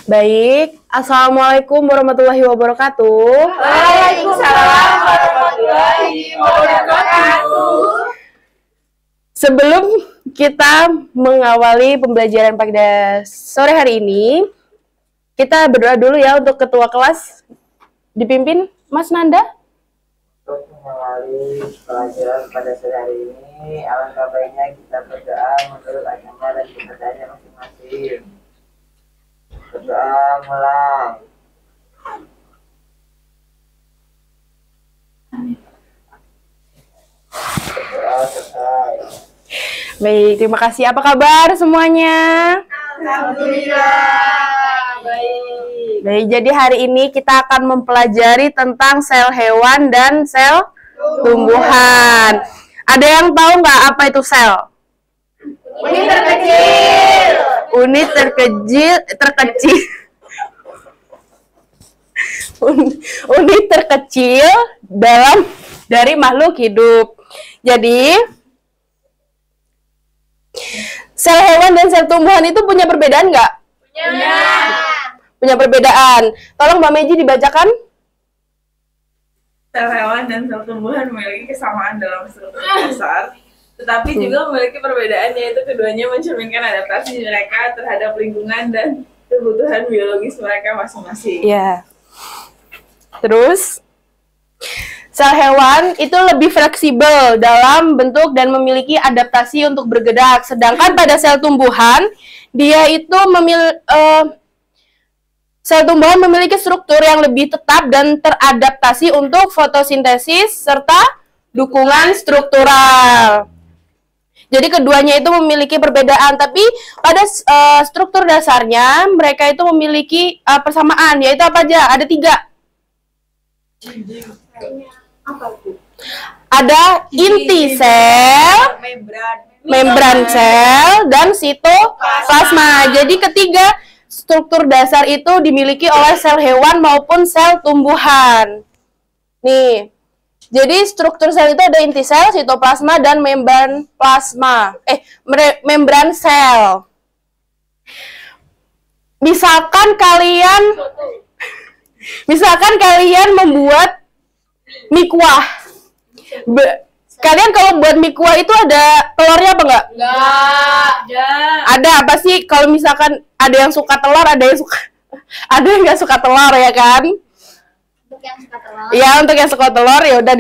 Baik, Assalamualaikum warahmatullahi wabarakatuh. Waalaikumsalam warahmatullahi wabarakatuh. Sebelum kita mengawali pembelajaran pada sore hari ini, kita berdoa dulu ya untuk ketua kelas, dipimpin Mas Nanda. Untuk mengawali pelajaran pada sore hari ini, alangkah baiknya kita berdoa menurut agama dan kepercayaan masing-masing. Berdoa mulai. Berdoa selesai. Baik, terima kasih. Apa kabar semuanya? Alhamdulillah. Baik. Baik, jadi hari ini kita akan mempelajari tentang sel hewan dan sel tumbuhan. Ada yang tahu nggak apa itu sel? Unit terkecil. Unit terkecil. Unit terkecil dari makhluk hidup. Jadi sel hewan dan sel tumbuhan itu punya perbedaan nggak? Punya perbedaan. Tolong Mbak Meji dibacakan. Sel hewan dan sel tumbuhan memiliki kesamaan dalam struktur dasar, tetapi juga memiliki perbedaan, yaitu keduanya mencerminkan adaptasi mereka terhadap lingkungan dan kebutuhan biologis mereka masing-masing. Ya. Terus, sel hewan itu lebih fleksibel dalam bentuk dan memiliki adaptasi untuk bergerak. Sedangkan pada sel tumbuhan, sel tumbuhan memiliki struktur yang lebih tetap dan teradaptasi untuk fotosintesis serta dukungan struktural. Jadi keduanya itu memiliki perbedaan, tapi pada struktur dasarnya mereka itu memiliki persamaan, yaitu apa aja? Ada 3. Ada inti sel, membran sel, dan sitoplasma. Jadi ketiga struktur dasar itu dimiliki oleh sel hewan maupun sel tumbuhan. Nih, jadi struktur sel itu ada inti sel, sitoplasma, dan membran plasma. Membran sel. Misalkan kalian membuat mie kuah. Kalian kalau buat mie kuah itu ada telurnya apa enggak? Enggak. Ada, pasti kalau misalkan ada yang suka telur, ada yang nggak suka telur, ya kan? Untuk yang suka telur. Iya, untuk yang suka telur ya udah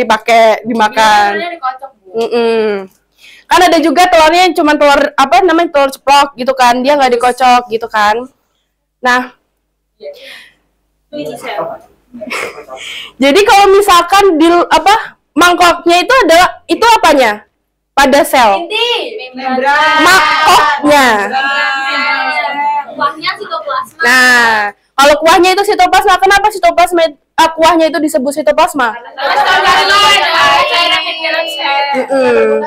dimakan. Dikocok, Bu. Kan ada juga telurnya yang cuma telur telur ceplok gitu kan, dia nggak dikocok gitu kan. Nah, Ini sel. jadi kalau misalkan mangkoknya itu apanya? Pada sel. Mangkoknya. Kuahnya sitoplasma. Nah, kalau kuahnya itu sitoplasma, kenapa kuahnya itu disebut sitoplasma? Karena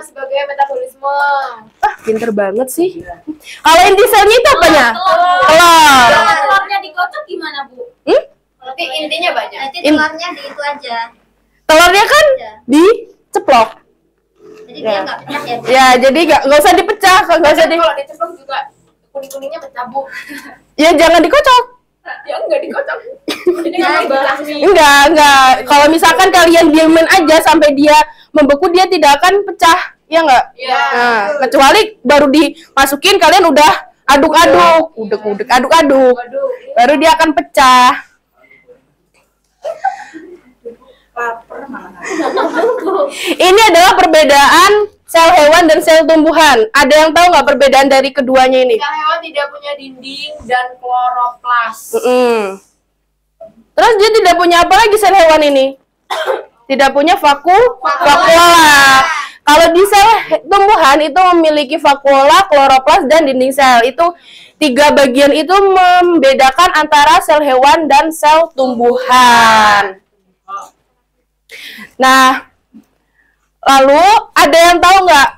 sebagai metabolisme. Pinter banget sih. Kalau inti selnya itu apanya? Telur. Kalau telurnya dikocok gimana, Bu? Berarti intinya banyak. Nanti telurnya di itu aja. Telurnya kan diceplok. Jadi dia nggak pecah ya. Ya, jadi nggak usah dipecah, nggak usah Kalau diceplok juga kuning-kuningnya pecah, Bu. Ya jangan dikocok. Ya enggak dikocok. Jadi nggak bakmi. Enggak. Kalau misalkan kalian diamin aja sampai dia membeku, dia tidak akan pecah. Ya enggak? Iya. Nah, kecuali baru dimasukin kalian udah aduk-aduk, aduk-aduk. Waduh. Baru dia akan pecah. Lapar malah. Ini adalah perbedaan sel hewan dan sel tumbuhan. Ada yang tahu nggak perbedaan dari keduanya ini? Sel hewan tidak punya dinding dan kloroplas. Terus dia tidak punya apa lagi sel hewan ini? Tidak punya vakuola. Kalau di sel tumbuhan itu memiliki vakuola, kloroplas, dan dinding sel. Itu 3 bagian itu membedakan antara sel hewan dan sel tumbuhan. Nah, lalu ada yang tahu nggak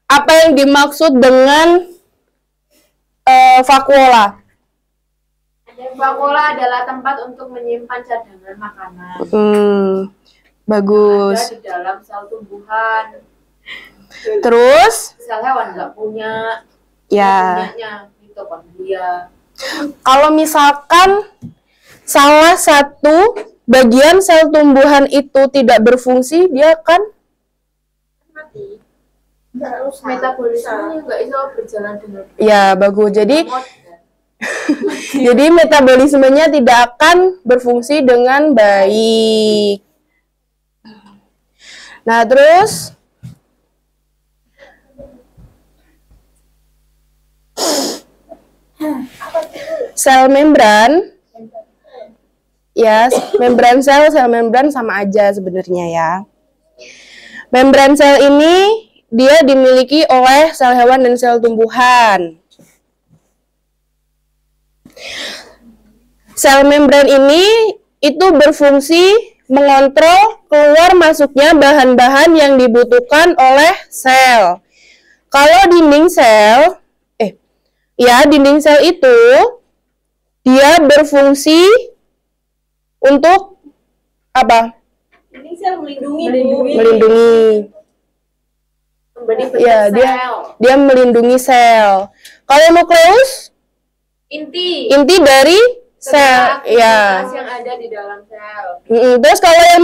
apa yang dimaksud dengan vakuola? Vakuola adalah tempat untuk menyimpan cadangan makanan. Bagus. Ada di dalam sel tumbuhan. Terus? Sel hewan nggak punya. Ya. Punyanya mitokondria. Kalau misalkan salah satu bagian sel tumbuhan itu tidak berfungsi, dia akan Mati. Terus metabolismenya nggak bisa berjalan dengan ya bagus. Jadi metabolismenya tidak akan berfungsi dengan baik. Nah, terus sel membran, ya, membran sel membran sama aja sebenarnya ya. Membran sel ini dia dimiliki oleh sel hewan dan sel tumbuhan. Sel membran ini itu berfungsi mengontrol keluar masuknya bahan-bahan yang dibutuhkan oleh sel. Kalau dinding sel, dinding sel itu dia berfungsi untuk apa? ini sel melindungi. Melindungi. Ya, dia melindungi sel. Kalau nukleus, Inti dari sel, ya. yang ada di dalam sel. Terus kalau yang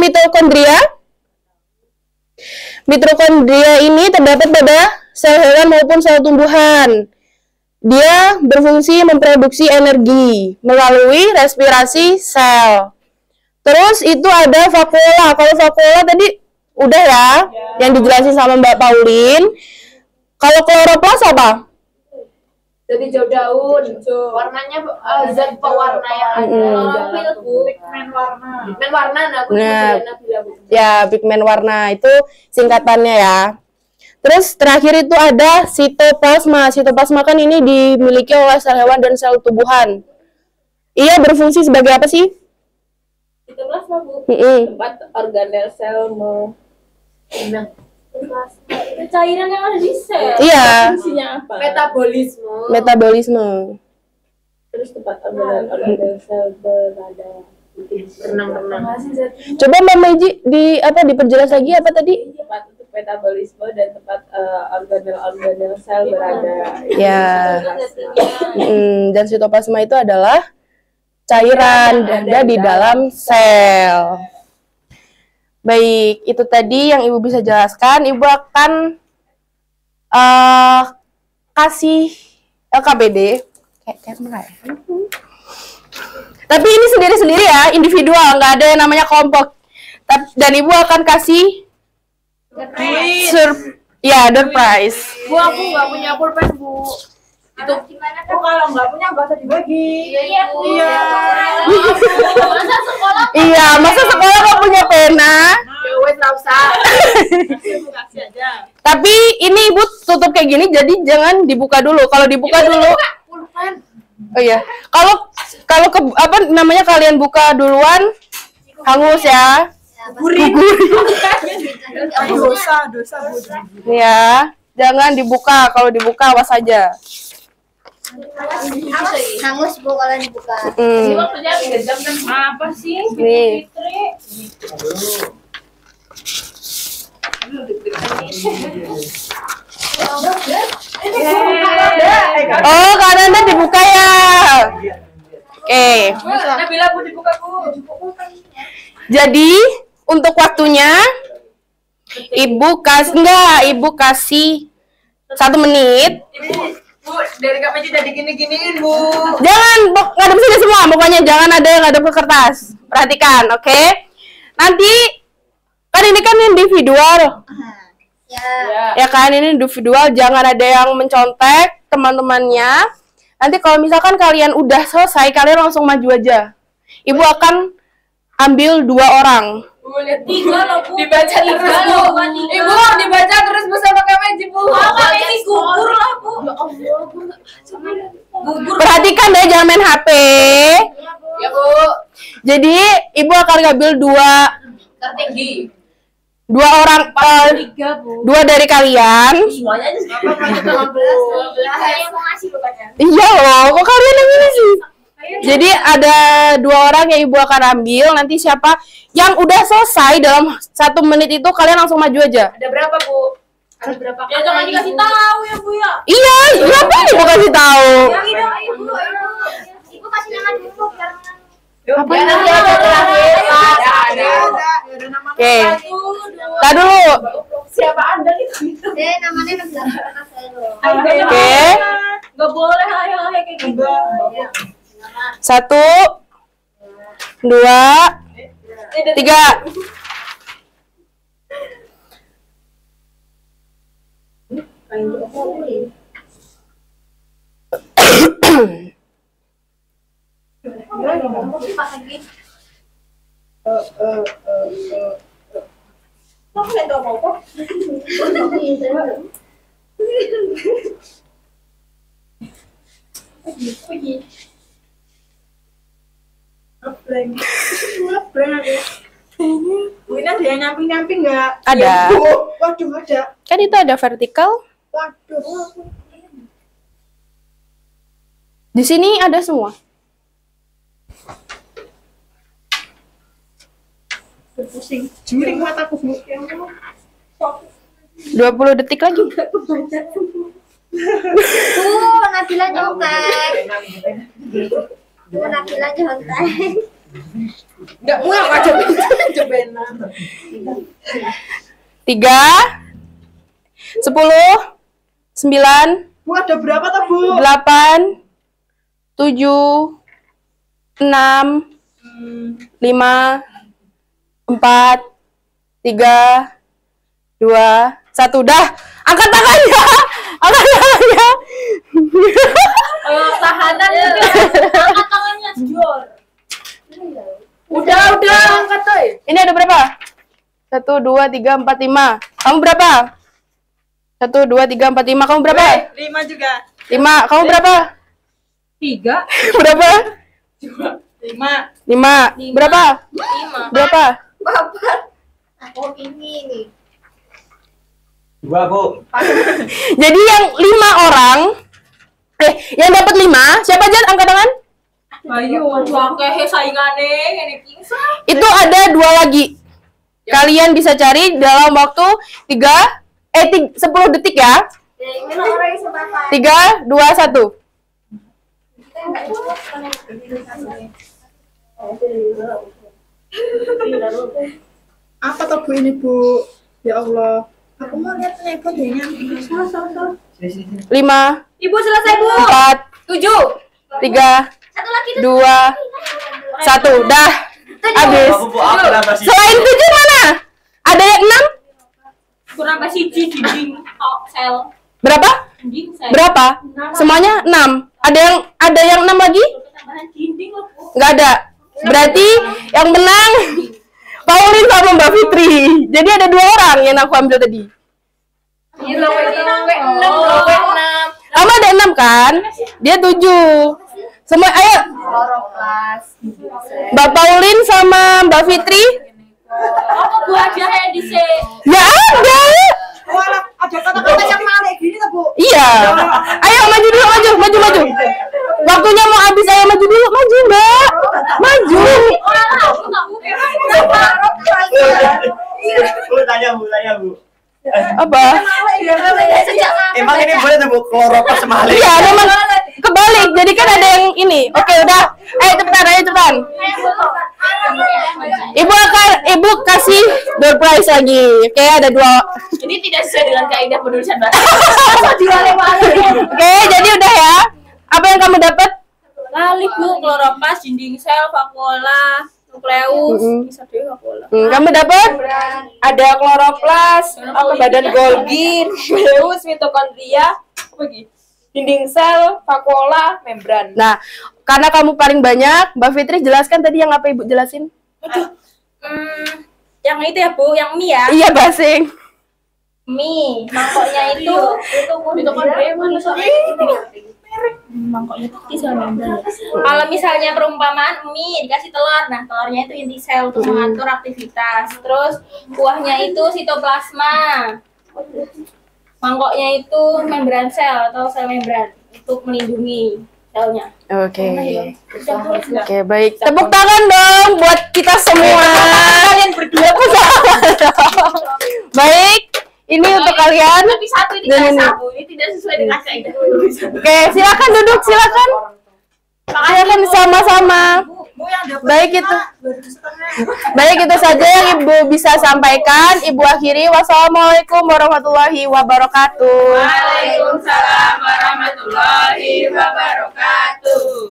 mitokondria ini terdapat pada sel hewan maupun sel tumbuhan. Dia berfungsi memproduksi energi melalui respirasi sel. Terus itu ada vakuola. Kalau vakuola tadi udah ya, yang dijelasin sama Mbak Pauline. Kalau kloroplas apa? Jadi hijau daun, warnanya zat pewarna yang ada. Pigmen warna. Pigmen warna, Ya, pigmen warna itu singkatannya ya. Terus terakhir itu ada sitoplasma. Sitoplasma kan ini dimiliki oleh sel hewan dan sel tumbuhan. Ia berfungsi sebagai apa sih? Sitoplasma, Bu. Tempat organel sel cairan yang ada di sel. Iya. Fungsinya apa? Metabolisme. Terus tempat organel sel berada renang-renang. Coba Mbak Meiji diperjelas lagi apa tadi? Tempat untuk metabolisme dan tempat organel sel berada. Ya. Dan sitoplasma itu adalah cairan yang ada di dalam sel. Baik, itu tadi yang Ibu bisa jelaskan. Ibu akan kasih LKPD. Tapi ini sendiri-sendiri ya, individual, nggak ada yang namanya kelompok. Dan Ibu akan kasih door prize. Bu, aku nggak punya pulpen, Bu. Itu Gimana Bu, kalau nggak punya nggak usah dibagi. Iya. Masa sekolah Iya, masa sekolah nggak punya pena? Ya wes nggak usah. Kasih aja. Tapi ini Ibu tutup kayak gini, jadi jangan dibuka dulu. Kalau dibuka dulu, Pulpen. oh iya. Kalau kalian buka duluan, hangus ya. Gugur. Dosa. Ya, jangan dibuka. Kalau dibuka awas aja. hangus Bu kalau dibuka. Ini waktunya 3 jam kan? Apa sih? Nih. Oh, karena dibuka ya. Oke. Nabila, Bu, dibuka, Bu. Jadi untuk waktunya Ibu kasih 1 menit. Bu, dari Kak Meji jadi gini-giniin, Bu. Jangan ngadep sini semua, pokoknya jangan ada yang ngadep ke kertas. Perhatikan, oke? Nanti kan ini kan individual. Ya. Ya kan, ini individual, jangan ada yang mencontek teman-temannya. Nanti kalau misalkan kalian udah selesai, kalian langsung maju aja. Ibu akan ambil 2 orang. Bu, lihat 3 loh, Bu. Dibaca terus, Bu. Ibu dibaca terus Bu sama Kak Meji, Bu. Kak Meji gugur lah, Bu. Ya Allah, Bu. Gugur. Perhatikan deh, jangan main HP. Ya, Bu. Jadi ibu akan ngambil 2 Tertinggi. orang, 3, Bu. 2 dari kalian. Semuanya aja apa Saya mau ngasih Bu kan. Iya loh, kok kalian yang ini sih? Jadi ada 2 orang yang ibu akan ambil. Nanti siapa yang udah selesai dalam 1 menit itu kalian langsung maju aja. Ada berapa, Bu? berapa Ya jangan dikasih tahu ya Bu ya. Iya, ngapain ibu kasih tahu? Ibu kasih nama dulu biar Apa Ya nanti ada terakhir. Ada. Oke. Tar dulu. Siapa Anda itu? namanya Mas Oke. Enggak boleh ayo kayak gitu. 1 2 3. Bu, ini ada yang nyamping-nyamping nggak? Ada. Waduh, ada. Kan itu ada vertikal. Waduh. Di sini ada semua. Pusing. Juring mataku, Bu. 20 detik lagi. Nabila nyontek. Nabila nyontek. Nggak muak aja cobain. 3 10 9 Bu, ada berapa tuh, Bu? 8 7 6 5 4 3 2 1. Dah, angkat tangannya. Angkat tangannya. Tahanan itu. Angkat tangannya jor. Udah angkat tuh. Ini ada berapa? 1 2 3 4 5. Kamu berapa? 1 2 3 4 5. Kamu berapa? 5 juga. 5. Kamu berapa? 3. Berapa? 5. 5. Berapa? 5. Berapa? Bapak. Aku ini nih. 2, Bu. Jadi yang 5 orang yang dapat 5, siapa aja angkat tangan? Ayo, pakai saingane ngene iki. Itu ada 2 lagi. Kalian bisa cari dalam waktu 10 detik ya. Ini orang yang sebapak. 3 2 1. Apa tuh, Bu, ini, Bu? Ya Allah. Aku mau lihat nih kodenya. Salah. 5 Ibu selesai, Bu. 4 7. 3 Satu lagi 2 1. Dah. Habis. Bu, aku nambah sih. Selain 7 mana? Ada yang 6? Kurang kasih dinding sel. Berapa? Dinding sel. Berapa? Semuanya 6. Ada yang 6 lagi? Tambahan dinding loh, Bu. Nggak ada. Berarti yang menang Pauline sama Mbak Fitri. Jadi ada 2 orang yang aku ambil tadi. Iya, W6. Kamu ada 6 kan? Dia 7. Semua ayo. Mbak Pauline sama Mbak Fitri. Apa Bu aja yang di C? Ya ada. Walah, ada kata-kata yang malik gini tuh, Bu. Iya. Ayo maju dulu, maju. Waktunya mau habis, ayo maju dulu, maju Mbak. Maju. Bu, tanya, Bu. Apa? Emang ini boleh tuh, Bu, kloropas semali. Iya, memang kebalik. Jadi kan ada yang ini. Oke, udah. Cepetan. Ibu kasih door prize lagi. Oke, ada 2. Ini tidak sesuai dengan kaidah penulisan bahasa. Oke, jadi udah ya. Apa yang kamu dapat? Lali Bu, kloropas, dinding sel, vakuola, nukleus, bisa deh vakuola. Kamu dapat? Ada kloroplas, badan Golgi, nukleus, mitokondria, apa lagi? Dinding sel, vakuola, membran. Nah, karena kamu paling banyak, Mbak Fitri jelaskan tadi yang apa Ibu jelasin? Yang itu ya Bu, yang mie ya. Iya, Basing. Mie, mangkoknya itu mitokondria mana mangkoknya itu sel membran. Kalau misalnya perumpamaan mie dikasih telur, nah telurnya itu inti sel untuk mengatur aktivitas. Terus kuahnya itu sitoplasma. Mangkoknya itu membran sel atau sel membran untuk melindungi selnya. Oke. Oke, baik. Tepuk tangan dong buat kita semua. Kalian berdua. Baik. Ini untuk kalian. Tapi satu ini Dan kelas ini. 1, ini tidak sesuai dengan kaidah penulisan. Oke, silakan duduk, silakan. Silakan sama-sama. Bu yang dapat Baik itu. baru setengah. Baik, itu saja yang Ibu bisa sampaikan. Ibu akhiri. Wassalamualaikum warahmatullahi wabarakatuh. Waalaikumsalam warahmatullahi wabarakatuh.